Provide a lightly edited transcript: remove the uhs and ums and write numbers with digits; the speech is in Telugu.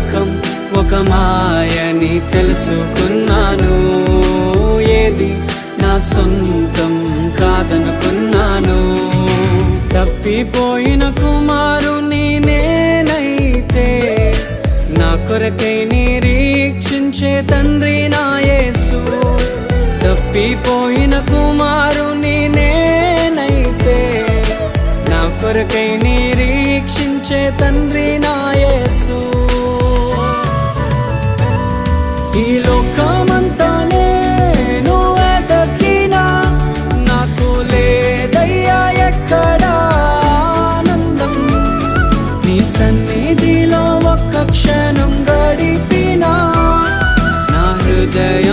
లోకం ఒక మాయని తెలుసుకున్నాను. ఏది నా సొంతం కాదనుకున్నాను. తప్పిపోయిన కుమారుని నేనైతే నా కొరకై నిరీక్షించే తండ్రి నా యేసు. తప్పిపోయిన కుమారుని నేనైతే నా కొరకై నిరీక్షించే తండ్రి నా యేసు. ఈ లోకమంతా నేను వెతకినా నాకు లేదయ్యా ఎక్కడా ఆనందం. నీ సన్నిధిలో ఒక్క క్షణం గడిపినా నా హృదయ